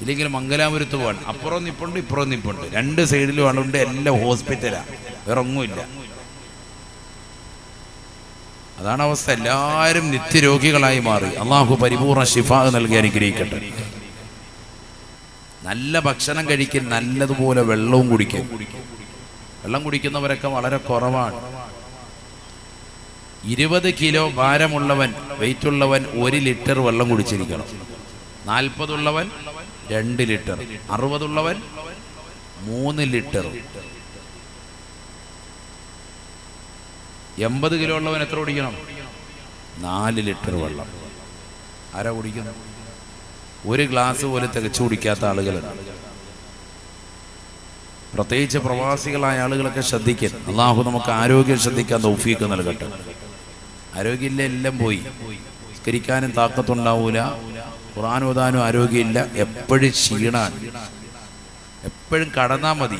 ഇല്ലെങ്കിൽ മംഗലാപുരത്ത് പോവാൻ. അപ്പുറം നിപ്പുണ്ട് ഇപ്പുറം നിപ്പുണ്ട്, രണ്ട് സൈഡിലും ആളുണ്ട്. എല്ലാം ഹോസ്പിറ്റലാണ്, വേറെ ഒന്നുമില്ല. അതാണ് അവസ്ഥ. എല്ലാവരും നിത്യരോഗികളായി മാറി. അല്ലാഹു പരിപൂർണ ശിഫാ നൽകി അനുഗ്രഹിക്കട്ടെ. നല്ല ഭക്ഷണം കഴിക്കും, നല്ലതുപോലെ വെള്ളവും കുടിക്കും. വെള്ളം കുടിക്കുന്നവരൊക്കെ വളരെ കുറവാണ്. 20 കിലോ ഭാരമുള്ളവൻ, വെയിറ്റ് ഉള്ളവൻ 1 ലിറ്റർ വെള്ളം കുടിച്ചിരിക്കണം. 40 ഉള്ളവൻ 2 ലിറ്റർ, 60 ഉള്ളവൻ 3 ലിറ്റർ, 80 കിലോ ഉള്ളവൻ എത്ര കുടിക്കണം? 4 ലിറ്റർ വെള്ളം. ആരാ കുടിക്കുന്നത്? ഒരു ഗ്ലാസ് പോലും തികച്ചു കുടിക്കാത്ത ആളുകളുണ്ട്. പ്രത്യേകിച്ച് പ്രവാസികളായ ആളുകളൊക്കെ ശ്രദ്ധിക്കും. അല്ലാഹു നമുക്ക് ആരോഗ്യം ശ്രദ്ധിക്കാൻ തൗഫീഖ് നൽകട്ടെ. ആരോഗ്യമില്ല, എല്ലാം പോയി. സ്കരിക്കാനും താക്കത്തുണ്ടാവൂല, ഖുർആൻ ഓതാനും ആരോഗ്യമില്ല, എപ്പോഴും ക്ഷീണാണ്. എപ്പോഴും കടന്നാൽ മതി,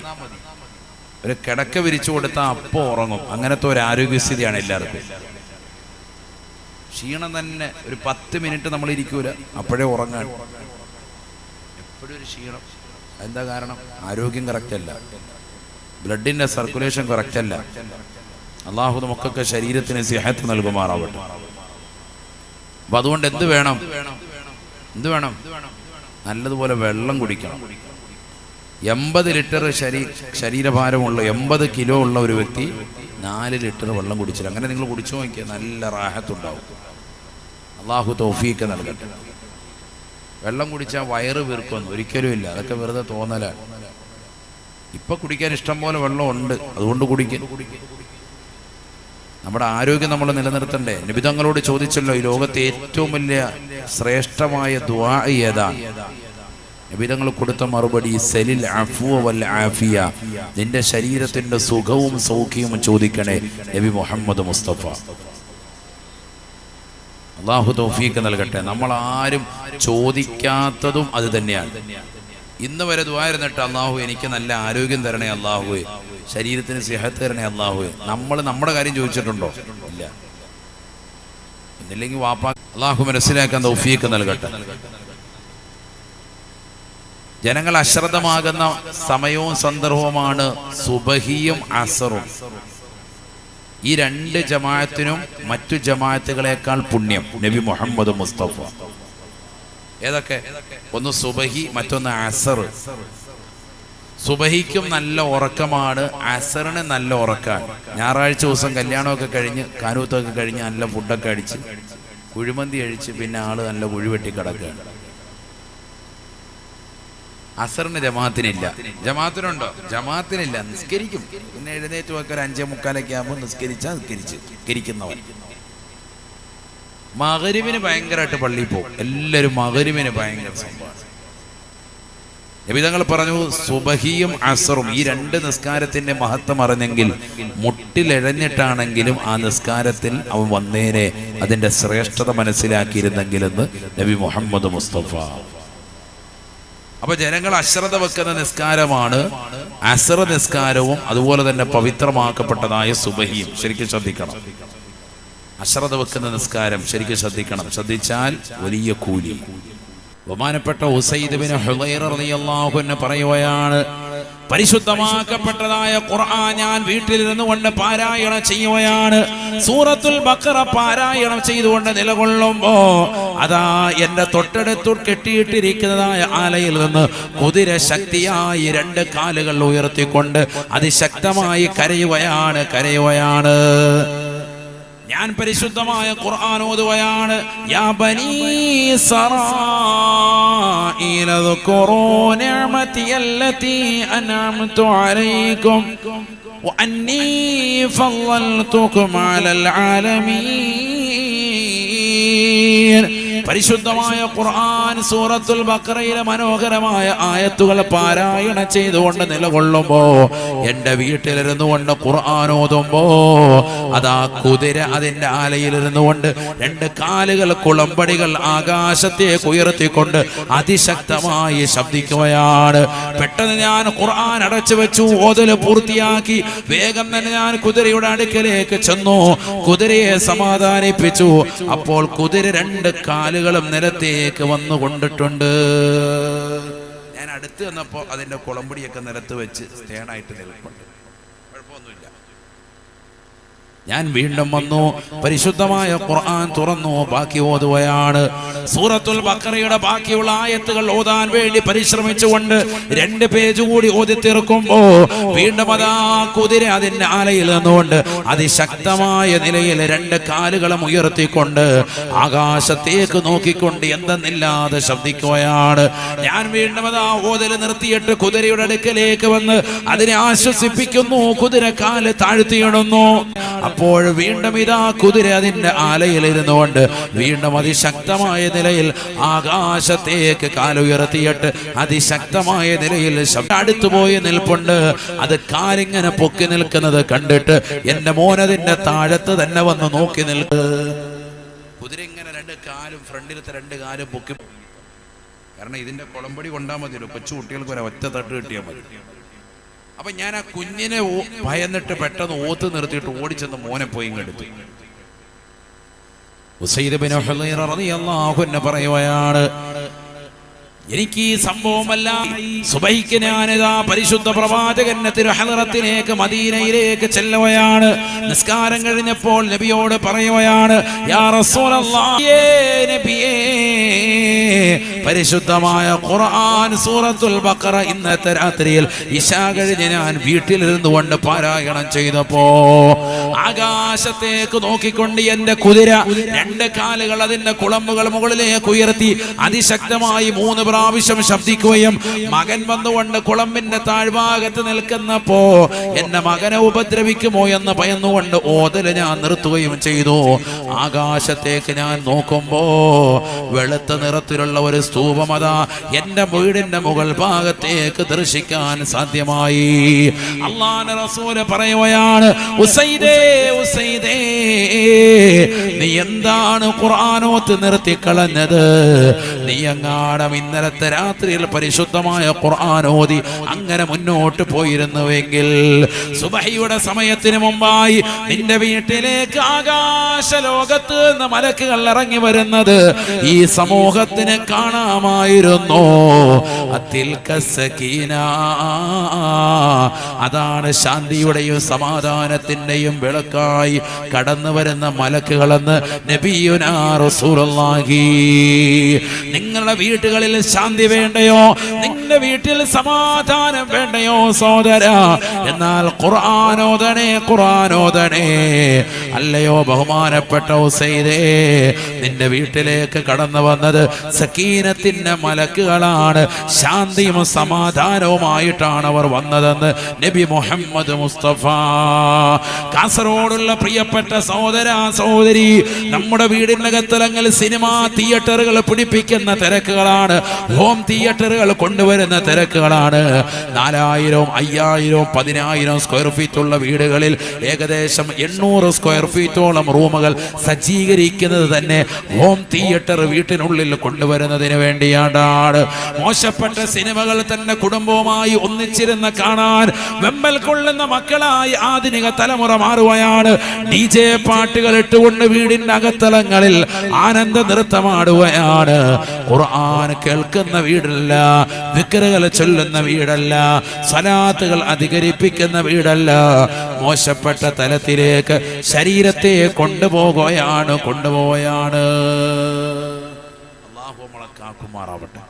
ഒരു കിടക്ക വിരിച്ചു കൊടുത്താൽ അപ്പോൾ ഉറങ്ങും. അങ്ങനത്തെ ഒരു ആരോഗ്യസ്ഥിതിയാണ് എല്ലാവർക്കും. ക്ഷീണം തന്നെ. ഒരു 10 മിനിറ്റ് നമ്മൾ ഇരിക്കൂല, അപ്പോഴേ ഉറങ്ങാൻ. എപ്പോഴും ഒരു ക്ഷീണം. എന്താ കാരണം? ആരോഗ്യം കറക്റ്റ് അല്ല, ബ്ലഡിന്റെ സർക്കുലേഷൻ കറക്റ്റ് അല്ല. അല്ലാഹു നമുക്കൊക്കെ ശരീരത്തിന് സിഹത്ത് നൽകുമാറാവട്ടെ. അപ്പൊ അതുകൊണ്ട് എന്ത് വേണം? നല്ലതുപോലെ വെള്ളം കുടിക്കണം. 80 ലിറ്റർ ശരീരഭാരമുള്ള 80 കിലോ ഉള്ള ഒരു വ്യക്തി 4 ലിറ്റർ വെള്ളം കുടിച്ചില്ല. അങ്ങനെ നിങ്ങൾ കുടിച്ചു നോക്കിയാൽ നല്ല റാഹത്തുണ്ടാവും. അല്ലാഹു തൗഫീഖ് നൽകട്ടെ. വെള്ളം കുടിച്ചാൽ വയറ് വീർക്കൊന്നും ഒരിക്കലും ഇല്ല, അതൊക്കെ വെറുതെ തോന്നലാണ്. ഇപ്പൊ കുടിക്കാൻ ഇഷ്ടം പോലെ വെള്ളം ഉണ്ട്, അതുകൊണ്ട് കുടിക്കും. നമ്മുടെ ആരോഗ്യം നമ്മൾ നിലനിർത്തണ്ടേ? നബി തങ്ങളോട് ചോദിച്ചല്ലോ, ഈ ലോകത്തെ ഏറ്റവും വലിയ ശ്രേഷ്ഠമായ ദുആ ഏതാണ്? നബി തങ്ങൾ കൊടുത്ത മറുപടി, സലിൽ അഫ്വ വൽ ആഫിയ, നിന്റെ ശരീരത്തിന്റെ സുഖവും സൗഖ്യവും ചോദിക്കണേ നബി മുഹമ്മദ് മുസ്തഫ. അല്ലാഹു തൗഫീഖ് നൽകട്ടെ. നമ്മൾ ആരും ചോദിക്കാത്തതും അത് തന്നെയാണ്. ഇന്ന് വരെ ദുആ ഇരുന്നിട്ട്, അല്ലാഹു എനിക്ക് നല്ല ആരോഗ്യം തരണേ അല്ലാഹുവേ, ശരീരത്തിന് സിഹത്ത് തരണേ അല്ലാഹുവേ. നമ്മൾ നമ്മുടെ കാര്യം ചോദിച്ചിട്ടുണ്ടോ? ഇല്ല. എന്നില്ലെങ്കിൽ വാപ്പാ. അല്ലാഹു മനസ്സിലാക്കാൻ തൗഫീഖ് നൽകട്ടെ. ജനങ്ങൾ അശ്രദ്ധമാകുന്ന സമയവും സന്ദർഭവുമാണ് സുബഹിയും അസറും. ഈ രണ്ട് ജമാഅത്തിനും മറ്റു ജമാഅത്തുകളെക്കാൾ പുണ്യം നബി മുഹമ്മദ് മുസ്തഫ. ഏതൊക്കെ? ഒന്ന് സുബഹി, മറ്റൊന്ന് അസർ. സുബഹിക്കും നല്ല ഉറക്കമാണ്, അസറിന് നല്ല ഉറക്കാണ്. ഞായറാഴ്ച ദിവസം കല്യാണമൊക്കെ കഴിഞ്ഞ് കാനൂത്തൊക്കെ കഴിഞ്ഞ് നല്ല ഫുഡൊക്കെ അടിച്ച് കുഴിമന്തി കഴിച്ച് പിന്നെ ആള് നല്ല കുഴിവെട്ടി കിടക്കുകയാണ്. അസറിന് ജമാഅത്തിനില്ല. ജമാഅത്തിനുണ്ടോ? ജമാഅത്തിനില്ല. നിസ്കരിക്കും, പിന്നെ എഴുന്നേറ്റ് വെക്കാൻ 5:45 ആകുമ്പോൾ നിസ്കരിക്കുന്നവൻ. മഗ്‌രിബിന് ഭയങ്കരമായിട്ട് പള്ളിയിൽ പോകും. എല്ലാവരും മഗ്‌രിബിന് ഭയങ്കര സംഭവമാണ്. നബി തങ്ങൾ പറഞ്ഞു, സുബഹിയും അസറും ഈ രണ്ട് നിസ്കാരത്തിന്റെ മഹത്വം അറിഞ്ഞെങ്കിൽ മുട്ടിലെഴഞ്ഞിട്ടാണെങ്കിലും ആ നിസ്കാരത്തിൽ അവൻ വന്നേനെ, അതിന്റെ ശ്രേഷ്ഠത മനസ്സിലാക്കിയിരുന്നെങ്കിലെന്ന് നബി മുഹമ്മദ് മുസ്തഫ. അപ്പൊ ജനങ്ങൾ അശ്രദ്ധ വെക്കുന്ന നിസ്കാരമാണ് അസർ നിസ്കാരവും, അതുപോലെ തന്നെ പവിത്രമാക്കപ്പെട്ടതായ സുബഹിയും. ശരിക്കും ശ്രദ്ധിക്കണം. അശ്രദ്ധ വെക്കുന്ന നിസ്കാരം ശരിക്കും ശ്രദ്ധിക്കണം. ശ്രദ്ധിച്ചാൽ വലിയ കൂലി. ബഹുമാനപ്പെട്ട ഉസൈദ് ബിൻ ഹുദൈർ റളിയല്ലാഹു അൻഹു പറയുകയാണ്, പരിശുദ്ധമാക്കപ്പെട്ടതായ ഖുർആൻ ഞാൻ വീട്ടിലിരുന്നു കൊണ്ട് പാരായണം ചെയ്യുകയാണ്. സൂറത്തുൽ ബഖറ പാരായണം ചെയ്തുകൊണ്ട് നിലകൊള്ളുമ്പോ അതാ എന്റെ തൊട്ടടുത്ത് കെട്ടിയിട്ടിരിക്കുന്നതായ ആലയിൽ നിന്ന് കുതിര ശക്തിയായി 2 കാലുകൾ ഉയർത്തിക്കൊണ്ട് അതിശക്തമായി കരയുകയാണ്. ഞാൻ പരിശുദ്ധമായ ഖുർആൻ ഓതുകയാണ്. യാ ബനീ ഇസ്രായീല ദുഖുറൂ നിഅമതിയല്ലതി അൻഅംതു അലൈക്കും വഅന്നീ ഫളൽതുകും അലൽ ആലമീൻ. പരിശുദ്ധമായ ഖുർആൻ സൂറത്തുൽ ബഖറയിലെ മനോഹരമായ ആയത്തുകൾ പാരായണം ചെയ്തുകൊണ്ട് നിലകൊള്ളുമ്പോ, എന്റെ വീട്ടിലിരുന്നു കൊണ്ട് ഖുർആൻ ഓതുമ്പോ അതാ കുതിര അതിന്റെ ആലയിലിരുന്നു കൊണ്ട് 2 കാലുകൾ കുളമ്പടികൾ ആകാശത്തേക്ക് ഉയർത്തിക്കൊണ്ട് അതിശക്തമായി ശബ്ദിക്കുകയാണ്. പെട്ടെന്ന് ഞാൻ ഖുർആൻ അടച്ചു വെച്ചു, ഓതല് പൂർത്തിയാക്കി വേഗം തന്നെ ഞാൻ കുതിരയുടെ അടുക്കലേക്ക് ചെന്നു, കുതിരയെ സമാധാനിപ്പിച്ചു. അപ്പോൾ കുതിര 2 കാലുകളും നിലത്തേക്ക് വന്നു കൊണ്ടിട്ടുണ്ട്. ഞാൻ അടുത്ത് വന്നപ്പോ അതിന്റെ കുളമ്പടിയൊക്കെ നിലത്ത് വെച്ച് സ്റ്റേണായിട്ട് നിൽപ്പുണ്ട്. കുഴപ്പമൊന്നുമില്ല. ഞാൻ വീണ്ടും വന്നു, പരിശുദ്ധമായ ഖുർആൻ തുറന്നു, ബാക്കി ഓതുകയാണ്. സൂറത്തുൽ ബഖറയുടെ ബാക്കിയുള്ള ആയത്തുകൾ ഓതാൻ വേണ്ടി പരിശ്രമിച്ചുകൊണ്ട് 2 പേജ് കൂടി ഓതി തീർക്കുമ്പോ വീണ്ടും അതാ കുതിര അതിന്റെ ആലയിൽ നിന്നുകൊണ്ട് അതിശക്തമായ നിലയിൽ 2 കാലുകളും ഉയർത്തിക്കൊണ്ട് ആകാശത്തേക്ക് നോക്കിക്കൊണ്ട് എന്തെന്നില്ലാതെ ശബ്ദിക്കുകയാണ്. ഞാൻ വീണ്ടും അതാ ഓതൽ നിർത്തിയിട്ട് കുതിരയുടെ അടുക്കലേക്ക് വന്ന് അതിനെ ആശ്വസിപ്പിക്കുന്നു. കുതിര കാല് താഴ്ത്തിയിടുന്നു. അപ്പോൾ വീണ്ടും ഇതാ കുതിര അതിന്റെ ആലയിൽ ഇരുന്നുകൊണ്ട് വീണ്ടും അതിശക്തമായ നിലയിൽ ആകാശത്തേക്ക് കാലുയർത്തിയിട്ട് അതിശക്തമായ നിലയിൽ അടുത്തുപോയി നിൽപ്പുണ്ട്. അത് കാലിങ്ങനെ പൊക്കി നിൽക്കുന്നത് കണ്ടിട്ട് എന്റെ മോനതിന്റെ താഴത്ത് തന്നെ വന്ന് നോക്കി നിൽക്കുക. കുതിര ഇങ്ങനെ 2 കാലും ഫ്രണ്ടിലത്തെ 2 കാലും പൊക്കി. കാരണം ഇതിന്റെ കുളമ്പടി കൊണ്ടാൽ മതിയല്ലോ, കൊച്ചു കുട്ടികൾക്ക് ഒരു ഒറ്റ തട്ട് കിട്ടിയാൽ മതി. അപ്പൊ ഞാൻ ആ കുഞ്ഞിനെ ഭയന്നിട്ട് പെട്ടെന്ന് ഓത്ത് നിർത്തിയിട്ട് ഓടിച്ചെന്ന് മോനെ പോയി ഇങ്ങെടുത്തു. ഉസൈദ് ബിൻ ഹുദൈർ റളിയല്ലാഹു അൻഹു പറയുകയാണ്, എനിക്ക് ഈ സംഭവമല്ല, സുബഹിക്ക് ഞാനിതാ പരിശുദ്ധ പ്രവാചകന്റെ തിരുഹളറത്തിലേക്ക് മദീനയിലേക്ക് ചെല്ലുകയാണ്. നിസ്കാരം കഴിഞ്ഞപ്പോൾ നബിയോട് പറയുകയാണ്, യാ റസൂലല്ലാഹ്, നബിയേ, പരിശുദ്ധമായ ഖുർആൻ സൂറത്തുൽ ബഖറ ഇന്നത്തെ രാത്രിയിൽ ഇശാ കഴിഞ്ഞ് ഞാൻ വീട്ടിലിരുന്നു കൊണ്ട് പാരായണം ചെയ്തപ്പോ ആകാശത്തേക്ക് നോക്കിക്കൊണ്ട് എന്റെ കുതിര 2 കാലുകൾ അതിന്റെ കുളമ്പുകൾ മുകളിലേക്ക് ഉയർത്തി അതിശക്തമായി 3 പ്രാവശ്യം ശബ്ദിക്കുകയും മകൻ വന്നുകൊണ്ട് കുളമ്പിന്റെ താഴ്ഭാഗത്ത് നിൽക്കുന്നപ്പോ എന്റെ മകനെ ഉപദ്രവിക്കുമോ എന്ന് ഭയന്നുകൊണ്ട് ഓതല് ഞാൻ നിർത്തുകയും ചെയ്തു. ആകാശത്തേക്ക് ഞാൻ നോക്കുമ്പോ വെളുത്ത നിറത്തിലുള്ള ഒരു സ്തൂപമതാ എന്റെ വീടിന്റെ മുകൾ ഭാഗത്തേക്ക് ദർശിക്കാൻ സാധ്യമായി. അല്ലാഹുവിന്റെ റസൂൽ പറയുകയാണ്, ഉസൈദേ, ഉസൈദേ, നീ എന്താണ് ഖുർആനോത്ത് നിർത്തിക്കളഞ്ഞത്? നീ അങ്ങാടം ഇന്നലത്തെ രാത്രിയിൽ പരിശുദ്ധമായ ഖുർആൻ ഓതി അങ്ങനെ മുന്നോട്ട് പോയിരുന്നുവെങ്കിൽ സുബഹിയുടെ സമയത്തിന് മുമ്പായി നിന്റെ വീട്ടിലേക്ക് ആകാശ ലോകത്ത് നിന്ന് മലക്കുകൾ ഇറങ്ങി വരുന്നത് ഈ സമൂഹത്തിന് കാണാമായിരുന്നു. അതാണ് ശാന്തിയുടെയും സമാധാനത്തിന്റെയും വിളക്കായി കടന്നു വരുന്ന മലക്കുകളെന്ന് നബിയുനാ റസൂലുള്ളാഹി. നിങ്ങളുടെ വീടുകളിൽ ശാന്തി വേണ്ടയോ? നിങ്ങളുടെ വീട്ടിൽ സമാധാനം വേണ്ടയോ സഹോദരാ? എന്നാൽ ഖുർആനോദനേ, ഖുർആനോദനേ. അല്ലയോ ബഹുമാനപ്പെട്ട ഉസൈദേ, നിന്റെ വീട്ടിലേക്ക് കടന്നു വന്നത് സക്കീനത്തിന്റെ മലക്കുകളാണ്. ശാന്തിയും സമാധാനവുമായിട്ടാണ് അവർ വന്നതെന്ന് നബി മുഹമ്മദ് മുസ്തഫ. കാസർഗോഡുള്ള പ്രിയപ്പെട്ട സഹോദര സഹോദരി, നമ്മുടെ വീടിനകത്തലങ്ങൾ സിനിമാ തിയേറ്ററുകൾ പിടിപ്പിക്കുന്ന തിരക്കുകളാണ്. ഹോം തിയേറ്ററുകൾ കൊണ്ടുവരുന്ന തിരക്കുകളാണ്. 4000, 5000, 10000 സ്ക്വയർ ഫീറ്റ് ഉള്ള വീടുകളിൽ ഏകദേശം 800 സ്ക്വയർ ഫീറ്റോളം റൂമുകൾ സജ്ജീകരിക്കുന്നത് തന്നെ ഹോം തിയേറ്റർ വീട്ടിനുള്ളിൽ കൊണ്ടുവരുന്നതിന് വേണ്ടിയാണ്. മോശപ്പെട്ട സിനിമകൾ തന്നെ കുടുംബവുമായി ഒന്നിച്ചിരുന്ന് കാണാൻ വെമ്പൽ കൊള്ളുന്ന മക്കളായി ആധുനിക തലമുറ മാറുകയാണ്. DJ പാട്ടുകൾ ഇട്ടുകൊണ്ട് വീടിന്റെ അകത്തളങ്ങളിൽ ആനന്ദ നൃത്തമാടുകയാണ്. ഖുർആൻ കേൾക്കുന്ന വീടല്ല, ദിക്റുകൾ ചൊല്ലുന്ന വീടല്ല, സലാത്തുകൾ അധികരിപ്പിക്കുന്ന വീടല്ല. മോശപ്പെട്ട തലത്തിലേക്ക് ശരീരത്തെ കൊണ്ടുപോവുകയാണ്. അല്ലാഹു നമ്മളെ കാക്കുമാറാവട്ടെ.